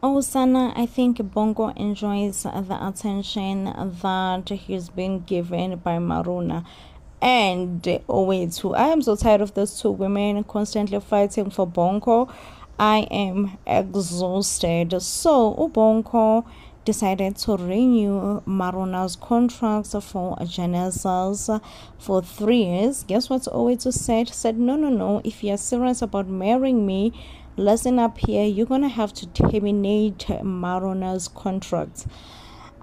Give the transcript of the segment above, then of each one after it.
Oh, Sana, I think Bongo enjoys the attention that he's been given by Maruna. And oh wait, too. I am so tired of those two women constantly fighting for Bongo. I am exhausted. So Bongo decided to renew Maruna's contracts for Genesis for 3 years. Guess what Owetu said? Said no, no, no. If you're serious about marrying me, listen up here. You're gonna have to terminate Maruna's contract.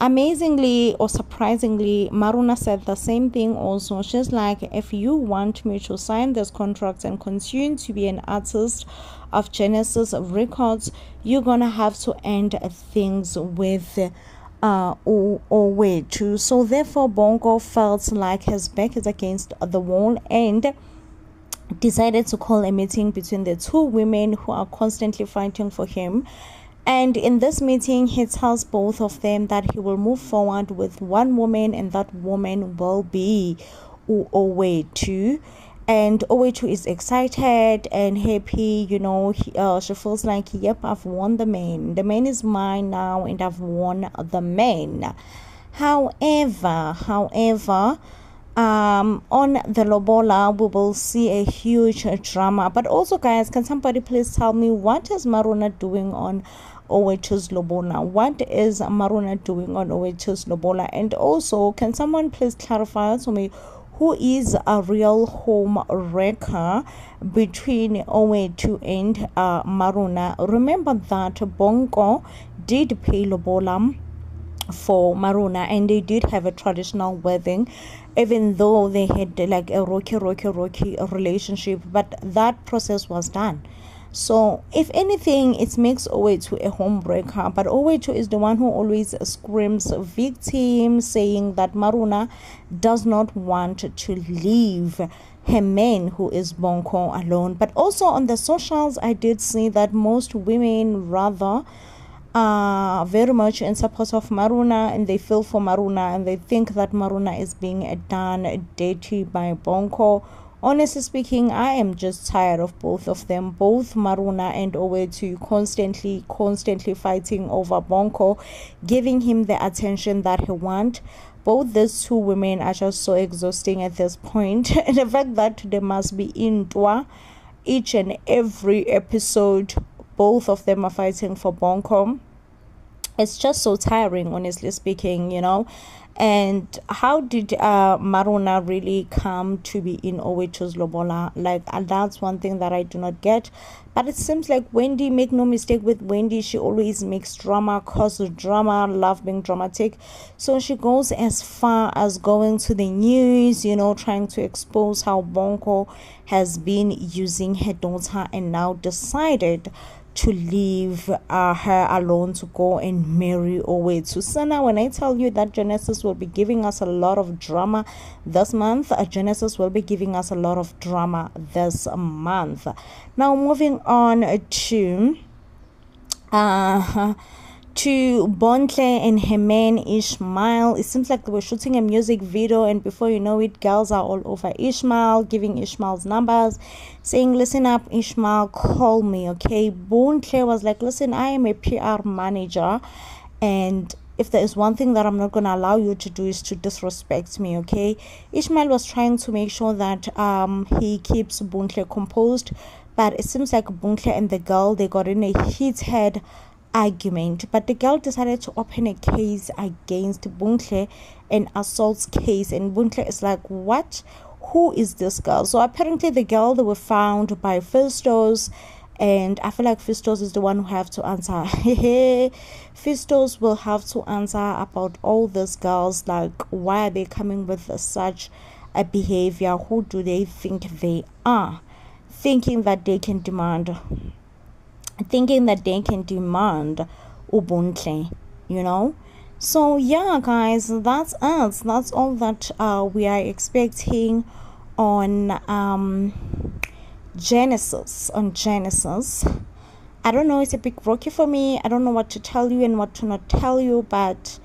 Amazingly or surprisingly, Maruna said the same thing also. She's like, if you want me to sign this contract and continue to be an artist of Genesis Records, you're gonna have to end things with Owetu. So therefore Bongo felt like his back is against the wall and decided to call a meeting between the two women who are constantly fighting for him. And in this meeting, he tells both of them that he will move forward with one woman, and that woman will be Owetu. And Owetu is excited and happy. She feels like, yep, I've won the man. The man is mine now, and I've won the man. However, on the lobola we will see a huge drama. But also, guys, can somebody please tell me, what is Maruna doing on Owetu's lobola? What is Maruna doing on Owetu's lobola? And also, can someone please clarify to me, who is a real home wrecker between Owetu and Maruna? Remember that Bongo did pay lobola for Maruna, and they did have a traditional wedding, even though they had like a rocky relationship, but that process was done. So if anything, it makes Owetu a homebreaker, but Owetu is the one who always screams victim, saying that Maruna does not want to leave her man, who is Bongo, alone. But also on the socials, I did see that most women rather very much in support of Maruna, and they feel for Maruna, and they think that Maruna is being done dirty by Bongo. Honestly speaking, I am just tired of both of them, both Maruna and Owetu, constantly fighting over Bongo, giving him the attention that he wants. Both these two women are just so exhausting at this point. And the fact that they must be in Dwa each and every episode, both of them are fighting for Bongo. It's just so tiring, honestly speaking. And how did Maruna really come to be in Owetu's lobola? Like, that's one thing that I do not get. But it seems like Wendy, make no mistake with Wendy, she always makes drama, causes drama, love being dramatic. So she goes as far as going to the news, trying to expose how Bongo has been using her daughter and now decided to leave her alone to go and marry Owetu. Sana, when I tell you that Genesis will be giving us a lot of drama this month, Genesis will be giving us a lot of drama this month. Now, moving on to Bontlay and her man Ishmael. It seems like they were shooting a music video, and before you know it, girls are all over Ishmael, giving Ishmael's numbers, saying, listen up, Ishmael, call me, okay? Bontlay was like, listen, I am a PR manager, and if there is one thing that I'm not going to allow you to do is to disrespect me, okay? Ishmael was trying to make sure that he keeps Bontlay composed, but it seems like Bontlay and the girl, they got in a heated argument, but the girl decided to open a case against Bontlay, an assault case, and Bontlay is like, what? Who is this girl? So apparently the girl, they were found by Fistos, and I feel like Fistos is the one who have to answer. Fistos will have to answer about all these girls, like, why are they coming with such a behavior? Who do they think they are, thinking that they can demand Ubuntu, So yeah, guys, that's us. That's all that we are expecting on Genesis. I don't know, it's a big rocky for me. I don't know what to tell you and what to not tell you, but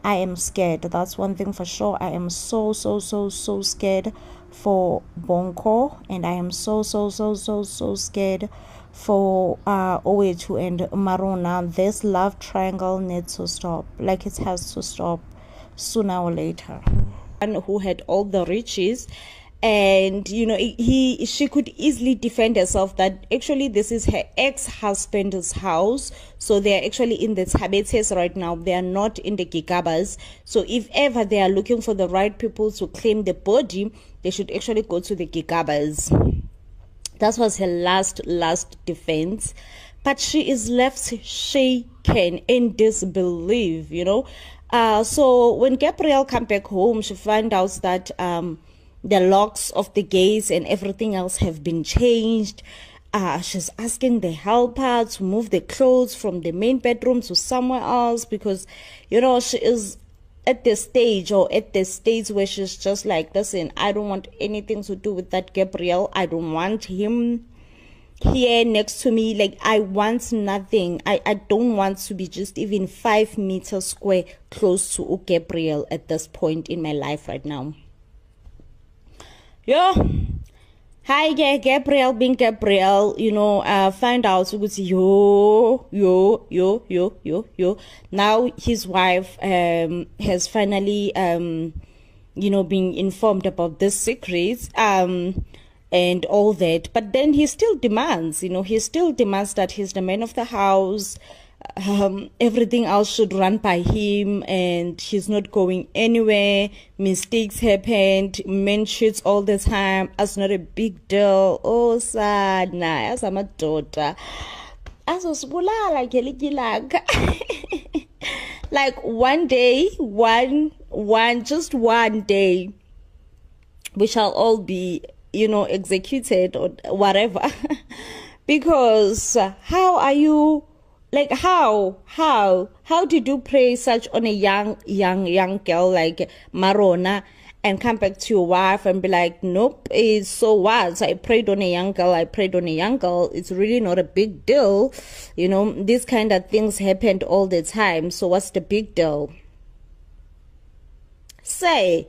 I am scared. That's one thing for sure. I am so scared for Bongo, and I am so scared for Owetu and Maruna. This love triangle needs to stop. Like, it has to stop sooner or later. And who had all the riches, and you know, she could easily defend herself that actually this is her ex-husband's house, so they are actually in the Tabetes right now. They are not in the Gigabas. So if ever they are looking for the right people to claim the body, they should actually go to the Gigabas. That was her last defense. But she is left shaken in disbelief, you know. So when Gabrielle came back home, she found out that the locks of the gates and everything else have been changed. She's asking the helper to move the clothes from the main bedroom to somewhere else, because, you know, she is at the stage where she's just like, listen, I don't want anything to do with that Gabrielle. I don't want him here next to me. Like, I want nothing. I don't want to be just even 5 meters square close to Gabrielle at this point in my life right now. Yo, hi, Gabrielle being Gabrielle, you know, find out with yo. Now his wife has finally you know, been informed about this secret and all that. But then he still demands, you know, that he's the man of the house. Everything else should run by him, and he's not going anywhere. Mistakes happened, men cheats all the time. That's not a big deal. Oh, sana, as I'm a daughter, as was like like one day, just one day, we shall all be, you know, executed or whatever. Because how are you? Like, how did you pray such on a young girl like Maruna and come back to your wife and be like, nope, it's so what? I prayed on a young girl. It's really not a big deal. You know, these kind of things happened all the time. So what's the big deal? Say,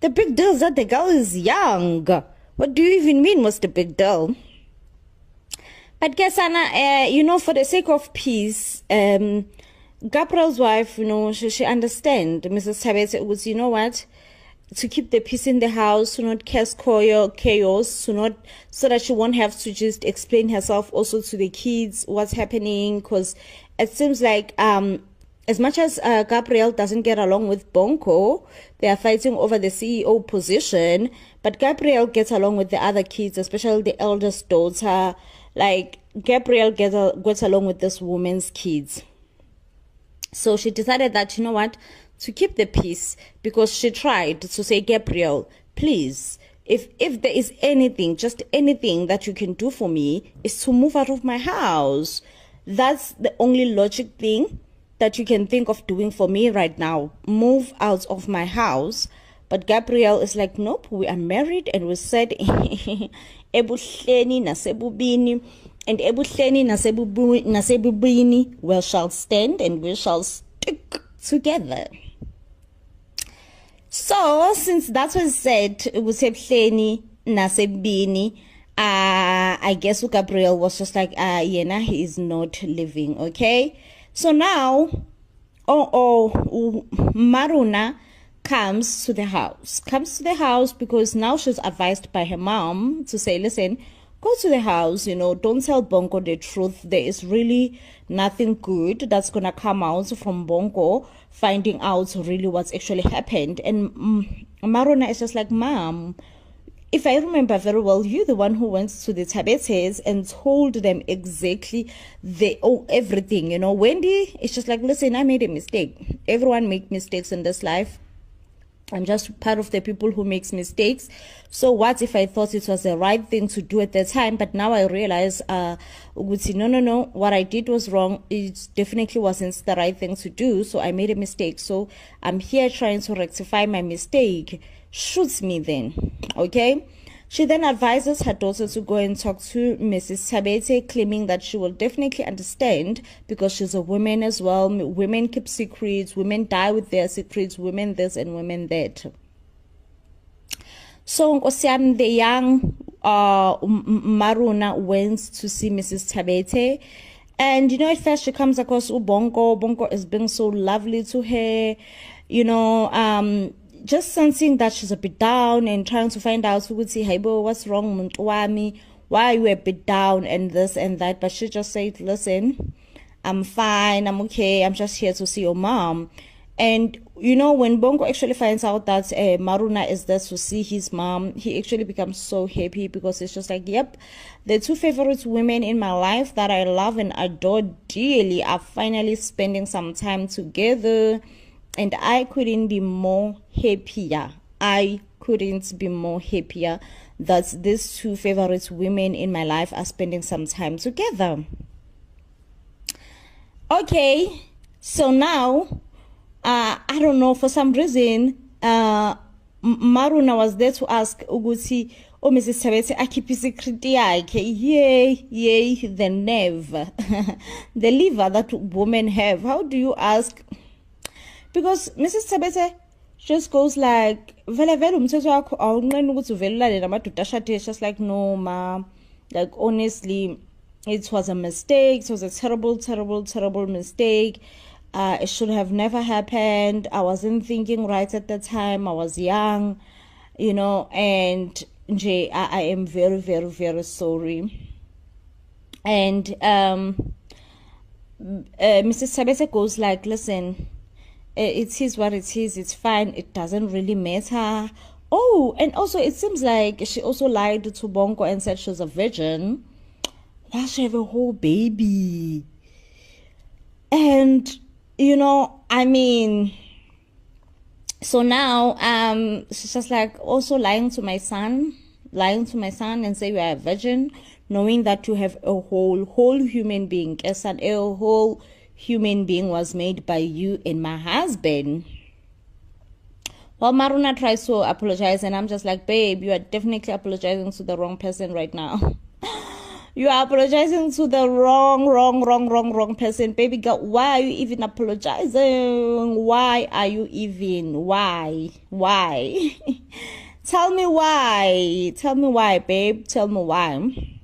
the big deal is that the girl is young. What do you even mean, what's the big deal? But Kesana, you know, for the sake of peace, Gabrielle's wife, you know, she understand. Mrs. Tabete was, you know what, to keep the peace in the house, to not cause chaos, so that she won't have to just explain herself also to the kids what's happening. Because it seems like as much as Gabrielle doesn't get along with Bongo, they are fighting over the CEO position. But Gabrielle gets along with the other kids, especially the eldest daughter. Like, Gabrielle gets along with this woman's kids. So she decided that, you know what, to keep the peace, because she tried to say, Gabrielle, please, if there is anything, just anything that you can do for me, is to move out of my house. That's the only logic thing that you can think of doing for me right now. Move out of my house. But Gabrielle is like, nope, we are married, and we said ebuhleni nasebubini, and ebuhleni nasebubini we shall stand and we shall stick together. So since that was said, it was ebuhleni nasebubini, I guess Gabrielle was just like, yena, he is not living. Okay, so now Maruna comes to the house because now she's advised by her mom to say, listen, go to the house, you know, don't tell Bongo the truth. There is really nothing good that's gonna come out from Bongo finding out really what's actually happened. And Maruna is just like, Mom, if I remember very well, you're the one who went to the Tabetes and told them exactly everything, you know. Wendy is just like, listen, I made a mistake. Everyone makes mistakes in this life. I'm just part of the people who makes mistakes. So what if I thought it was the right thing to do at the time, but now I realize, no, what I did was wrong. It definitely wasn't the right thing to do. So I made a mistake. So I'm here trying to rectify my mistake. Shoots me then. Okay. She then advises her daughter to go and talk to Mrs. Tabete, claiming that she will definitely understand because she's a woman as well. Women keep secrets. Women die with their secrets. Women this and women that. So, the young Maruna went to see Mrs. Tabete. And, at first she comes across Bongo. Bongo is being so lovely to her, just sensing that she's a bit down and trying to find out, hey, what's wrong, Muntu? Why are you a bit down and this and that? But she just said, listen, I'm fine, I'm okay, I'm just here to see your mom. And, when Bongo actually finds out that Maruna is there to see his mom, he actually becomes so happy because it's just like, yep, the two favorite women in my life that I love and adore dearly are finally spending some time together. And I couldn't be more happier. I couldn't be more happier that these two favorite women in my life are spending some time together. Okay, so now, I don't know, for some reason, Maruna was there to ask Uguti, oh, Mrs. Tabete, I keep secret, yay, the nerve, the liver that women have. How do you ask? Because Mrs. Tabete just goes like, just like, no, ma, like, honestly, it was a mistake. It was a terrible mistake. It should have never happened. I wasn't thinking right at the time. I was young, and I am very sorry. And Mrs. Tabete goes like, listen, it is what it is. It's fine. It doesn't really matter. Oh, and also it seems like she also lied to Bongo and said she was a virgin. Why she have a whole baby? And I mean, so now she's just like also lying to my son and say you are a virgin, knowing that you have a whole human being. Yes, and a whole human being was made by you and my husband. Well, Maruna tries to apologize, and I'm just like, babe, you are definitely apologizing to the wrong person right now. You are apologizing to the wrong person. Baby girl, why are you even apologizing? Why are you even? Why? Tell me why. Tell me why, babe. Tell me why.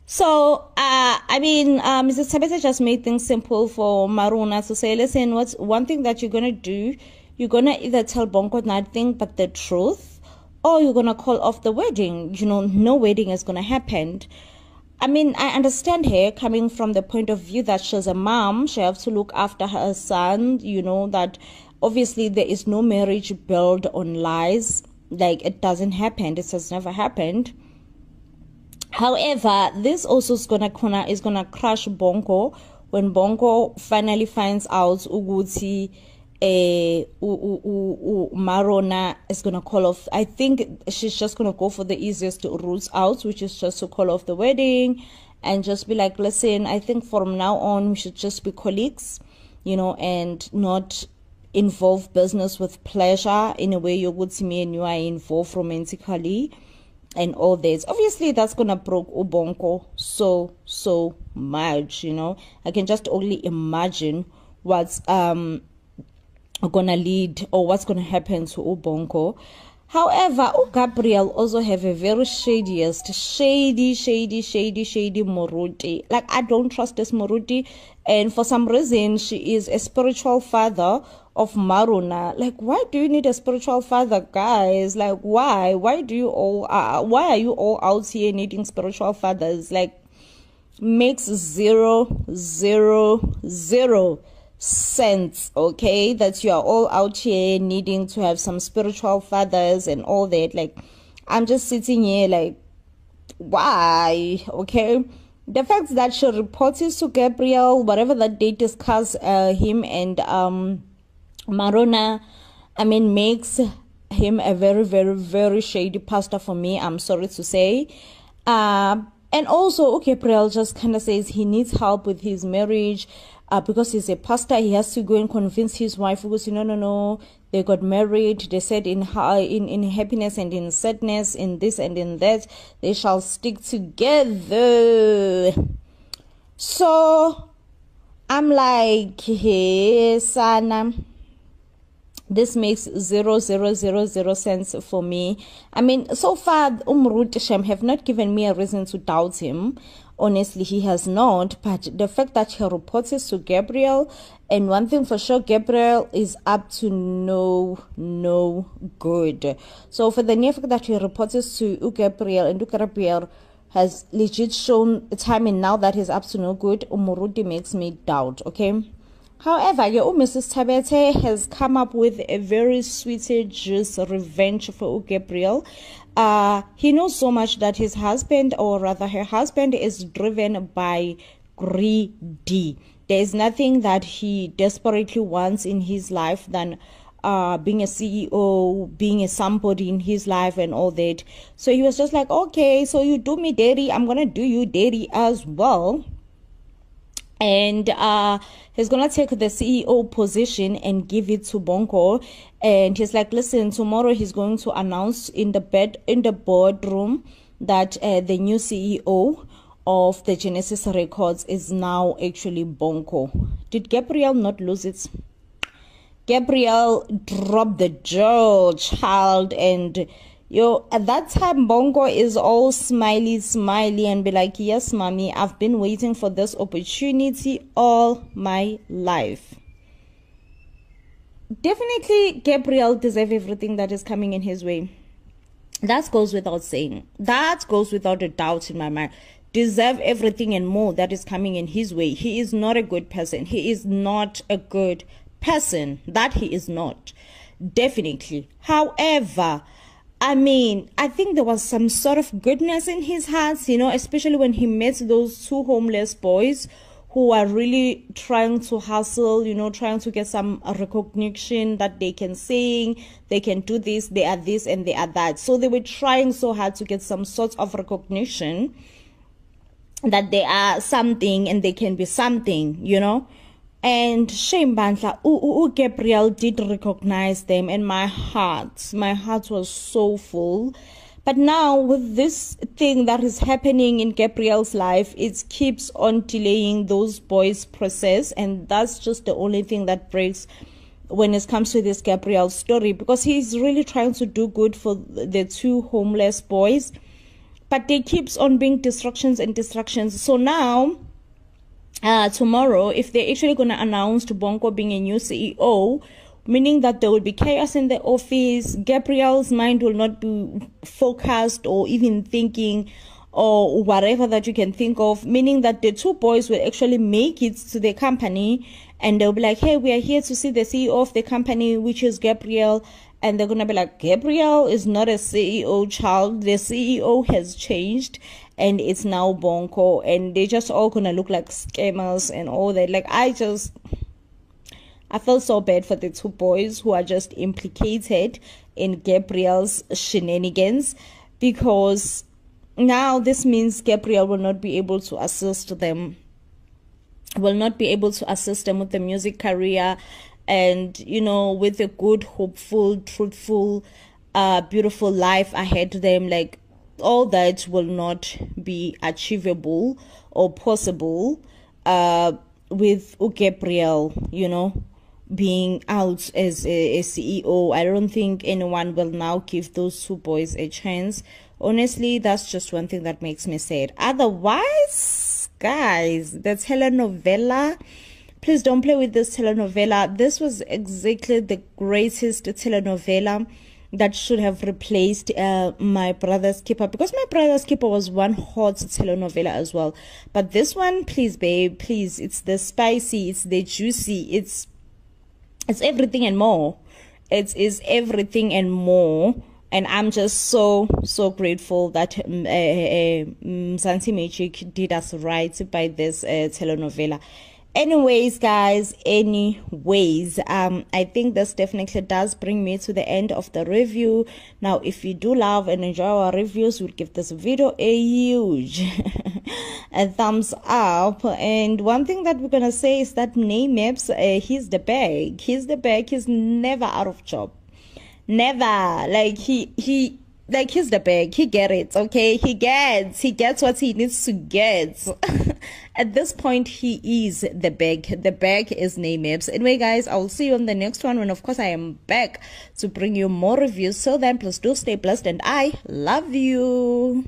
So, Mrs. Tabete just made things simple for Maruna to say, listen, what's one thing that you're going to do? You're going to either tell Bongo nothing but the truth, or you're going to call off the wedding. No wedding is going to happen. I mean, I understand her coming from the point of view that she's a mom. She has to look after her son, that obviously there is no marriage built on lies. Like, it doesn't happen. It has never happened. However, this also is gonna crush Bongo when Bongo finally finds out Uguti Maruna is gonna call off. I think she's just gonna go for the easiest route out, which is just to call off the wedding and just be like, listen, I think from now on we should just be colleagues, and not involve business with pleasure in a way you would see me and you are involved romantically and all this. Obviously that's gonna break Bongo so much. I can just only imagine what's gonna lead or what's gonna happen to Bongo. However, Gabrielle also have a very shady Moruti. Like, I don't trust this Moruti, and for some reason she is a spiritual father of Maruna. Like, why do you need a spiritual father, guys? Like, why do you all why are you all out here needing spiritual fathers? Like, makes zero sense, okay, that you are all out here needing to have some spiritual fathers and all that. Like, I'm just sitting here like, why? Okay, the fact that she reports to Gabrielle, whatever that they discuss, him and Maruna, makes him a very shady pastor for me, I'm sorry to say. And also, Gabrielle just kind of says he needs help with his marriage. Because he's a pastor, he has to go and convince his wife, because no, they got married, they said in happiness and in sadness, in this and in that, they shall stick together. So I'm like, hey, Sana, This makes 0.0000 for me. I mean, so far, Shem have not given me a reason to doubt him. Honestly, he has not. But the fact that he reports it to Gabrielle, and one thing for sure, Gabrielle is up to no good. So for the near fact that he reports it to Gabrielle, and Gabrielle has legit shown timing now that he's up to no good, Umuruti makes me doubt, okay? However, Mrs. Tabete has come up with a very sweet juice revenge for Gabrielle. He knows so much that his husband, or rather her husband, is driven by greedy. There is nothing that he desperately wants in his life than being a CEO, being a somebody in his life and all that. So he was just like, okay, so you do me dirty, I'm gonna do you dirty as well. And he's gonna take the CEO position and give it to Bongo. And he's like, listen, tomorrow he's going to announce in the boardroom that the new CEO of the Genesis Records is now actually Bongo. Did Gabrielle not lose it? Gabrielle dropped the jaw, child, and at that time, Bongo is all smiley and be like, yes, mommy, I've been waiting for this opportunity all my life. Definitely, Gabrielle deserves everything that is coming in his way. That goes without saying. That goes without a doubt in my mind. Deserve everything and more that is coming in his way. He is not a good person. He is not a good person. That he is not. Definitely. However, I mean, I think there was some sort of goodness in his heart, especially when he met those two homeless boys who are really trying to hustle, trying to get some recognition that they can sing, they can do this, they are this and they are that. So they were trying so hard to get some sort of recognition that they are something and they can be something, And shame Bantla, Gabrielle did recognize them, and my heart was so full. But now with this thing that is happening in Gabrielle's life, it keeps on delaying those boys' process, and that's just the only thing that breaks when it comes to this Gabrielle story, because he's really trying to do good for the two homeless boys, but they keeps on being distractions. So now, tomorrow, if they're actually going to announce to Bongo being a new CEO, meaning that there will be chaos in the office, Gabrielle's mind will not be focused or even thinking or whatever that you can think of, meaning that the two boys will actually make it to the company and they'll be like, hey, we are here to see the CEO of the company, which is Gabrielle. And they're going to be like, Gabrielle is not a CEO, child. The CEO has changed and it's now Bongo. And they're just all going to look like scammers and all that. Like, I felt so bad for the two boys who are just implicated in Gabrielle's shenanigans, because now this means Gabrielle will not be able to assist them, with the music career, and with a good, hopeful, truthful, beautiful life ahead of them. Like, all that will not be achievable or possible with Gabrielle being out as a CEO. I don't think anyone will now give those two boys a chance. Honestly, that's just one thing that makes me sad. Otherwise, guys, the telenovela, please don't play with this telenovela. This was exactly the greatest telenovela that should have replaced My Brother's Keeper, because My Brother's Keeper was one hot telenovela as well. But this one, please, babe, please, it's the spicy, it's the juicy, it's everything and more. It is everything and more. And I'm just so grateful that Mzansi Magic did us right by this telenovela. Anyways, guys, I think this definitely does bring me to the end of the review. Now, if you do love and enjoy our reviews, we'll give this video a huge a thumbs up. And one thing that we're gonna say is that Namaps, he's the bag. He's never out of job. Never. Like, he Like, he's the bag. He get it, okay? He gets what he needs to get. At this point, he is the bag. The bag is Name-Apps. Anyway, guys, I'll see you on the next one when, of course, I am back to bring you more reviews. So then, please do stay blessed, and I love you.